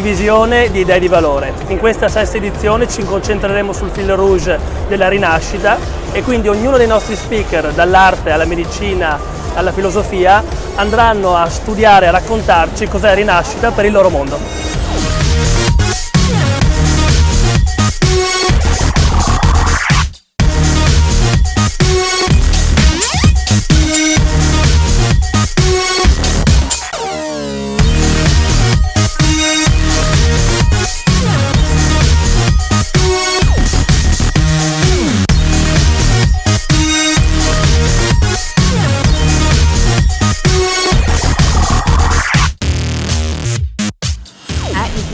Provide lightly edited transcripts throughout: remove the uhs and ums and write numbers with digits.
condivisione di idee di valore. In questa sesta edizione ci concentreremo sul fil rouge della rinascita e quindi ognuno dei nostri speaker, dall'arte alla medicina alla filosofia, andranno a studiare e a raccontarci cos'è rinascita per il loro mondo.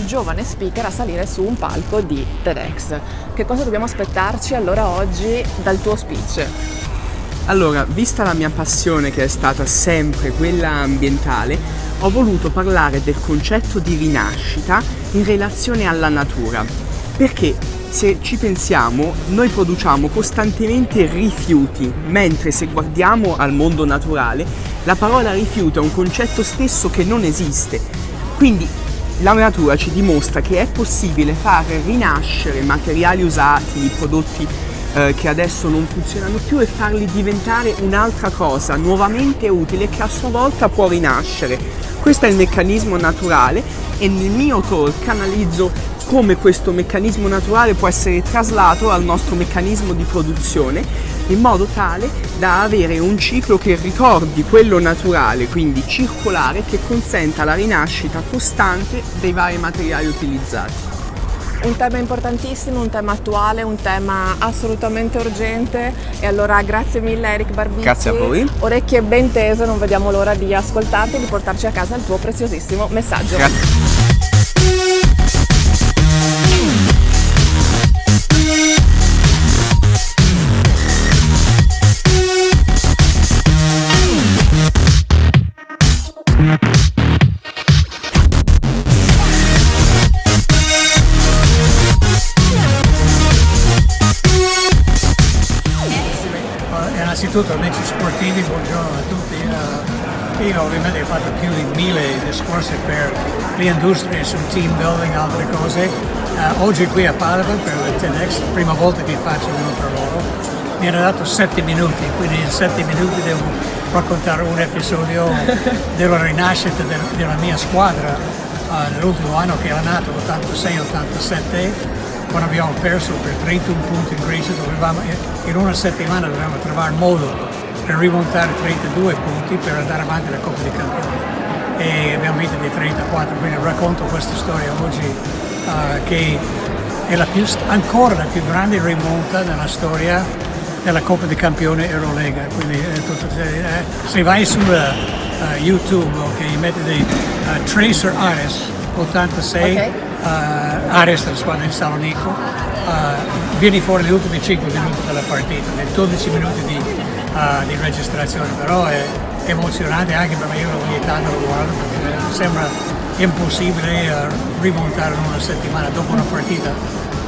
Giovane speaker a salire su un palco di TEDx. Che cosa dobbiamo aspettarci allora oggi dal tuo speech? Allora, vista la mia passione che è stata sempre quella ambientale, ho voluto parlare del concetto di rinascita in relazione alla natura. Perché se ci pensiamo, noi produciamo costantemente rifiuti, mentre se guardiamo al mondo naturale, la parola rifiuto è un concetto stesso che non esiste. Quindi la natura ci dimostra che è possibile far rinascere materiali usati, prodotti che adesso non funzionano più e farli diventare un'altra cosa, nuovamente utile, che a sua volta può rinascere. Questo è il meccanismo naturale e nel mio talk analizzo come questo meccanismo naturale può essere traslato al nostro meccanismo di produzione in modo tale da avere un ciclo che ricordi quello naturale, quindi circolare, che consenta la rinascita costante dei vari materiali utilizzati. Un tema importantissimo, un tema attuale, un tema assolutamente urgente e allora grazie mille Eric Barbizzi. Grazie a voi. Orecchie ben tese, non vediamo l'ora di ascoltarti e di portarci a casa il tuo preziosissimo messaggio. Grazie. Innanzitutto amici sportivi, buongiorno a tutti. Io ovviamente ho fatto più di 1000 discorsi per le industrie sul team building e altre cose. Oggi qui a Padova per il TEDx, la prima volta che faccio uno per loro. Mi hanno dato 7 minuti, quindi in 7 minuti devo raccontare un episodio della rinascita della mia squadra nell'ultimo anno che era nato, 86-87. Quando abbiamo perso per 31 punti in Grecia, in una settimana dovevamo trovare modo per rimontare 32 punti per andare avanti alla Coppa dei Campioni e abbiamo vinto di 34, quindi racconto questa storia oggi che è ancora la più grande rimonta nella storia della Coppa dei Campioni Eurolega, quindi se vai su YouTube che metti dei Tracer Ares 86 okay. Ares della squadra di Salonico vieni fuori negli ultimi 5 minuti della partita, nei 12 minuti di registrazione, però è emozionante anche per me, io ogni tanto lo guardo perché sembra impossibile rimontare in una settimana dopo una partita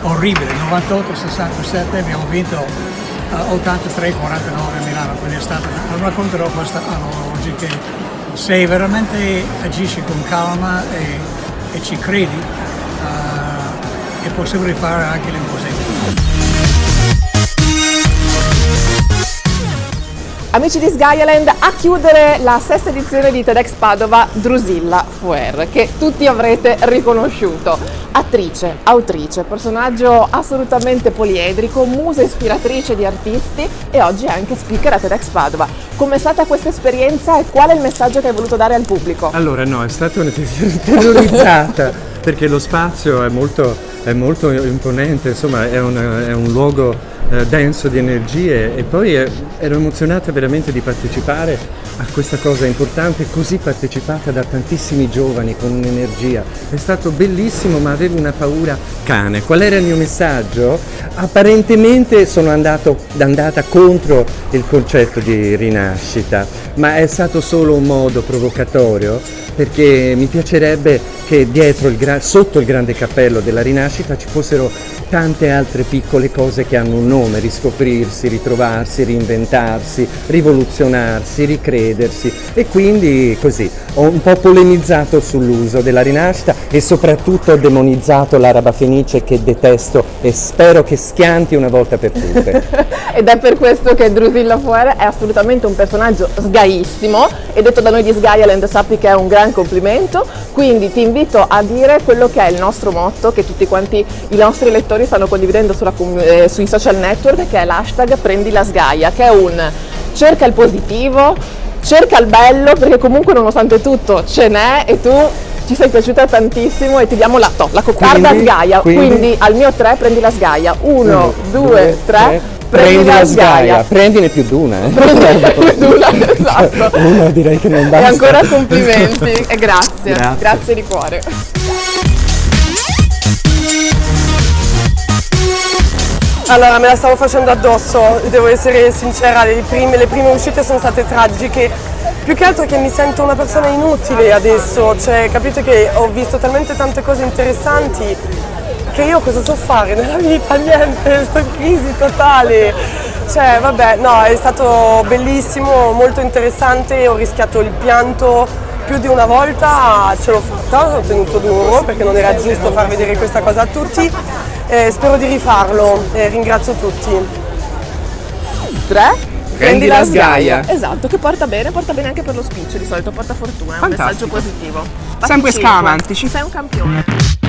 orribile, 98-67 abbiamo vinto 83-49 a Milano, quindi è stato, racconterò questa oggi che se veramente agisci con calma e ci credi è possibile fare anche l'impossibile. Amici di Sgaialand, a chiudere la sesta edizione di TEDx Padova, Drusilla Fuer, che tutti avrete riconosciuto. Attrice, autrice, personaggio assolutamente poliedrico, musa ispiratrice di artisti e oggi anche speaker a TEDx Padova. Com'è stata questa esperienza e qual è il messaggio che hai voluto dare al pubblico? Allora no, è stata un'esperienza terrorizzata perché lo spazio è molto imponente, insomma è un luogo denso di energie e poi ero emozionata veramente di partecipare a questa cosa importante, così partecipata da tantissimi giovani con un'energia. È stato bellissimo, ma avevo una paura cane. Qual era il mio messaggio? Apparentemente sono andata contro il concetto di rinascita, ma è stato solo un modo provocatorio perché mi piacerebbe che sotto il grande cappello della rinascita ci fossero tante altre piccole cose che hanno un nome: riscoprirsi, ritrovarsi, reinventarsi, rivoluzionarsi, ricredersi, e quindi così ho un po' polemizzato sull'uso della rinascita e soprattutto ho demonizzato l'araba fenice, che detesto e spero che schianti una volta per tutte. Ed è per questo che Drusilla Foer è assolutamente un personaggio sgaissimo, e detto da noi di Sgaialand sappi che è un gran complimento, quindi ti invito a dire quello che è il nostro motto, che tutti quanti i nostri lettori stanno condividendo sui social network, che è l'hashtag Prendi la Sgaia, che è un cerca il positivo, cerca il bello, perché comunque nonostante tutto ce n'è, e tu ci sei piaciuta tantissimo e ti diamo la coccarda Sgaia, quindi al mio 3 prendi la Sgaia, 1, 2, 3, prendi la Sgaia. Prendine più di una, Prendine più di una, esatto. Una direi che non basta. E ancora complimenti e grazie di cuore. Allora, me la stavo facendo addosso, devo essere sincera, le prime uscite sono state tragiche, più che altro che mi sento una persona inutile adesso, cioè capite che ho visto talmente tante cose interessanti che io cosa so fare nella vita? Niente, sto in crisi totale. Cioè vabbè, no, è stato bellissimo, molto interessante, ho rischiato il pianto più di una volta, ce l'ho fatta, ho tenuto duro perché non era giusto far vedere questa cosa a tutti. Spero di rifarlo e ringrazio tutti. 3, Prendi la Sgaia. Esatto, che porta bene anche per lo speech, di solito porta fortuna, è un Fantastico. messaggio positivo. Sempre Fatti scaramantici. Sei un campione.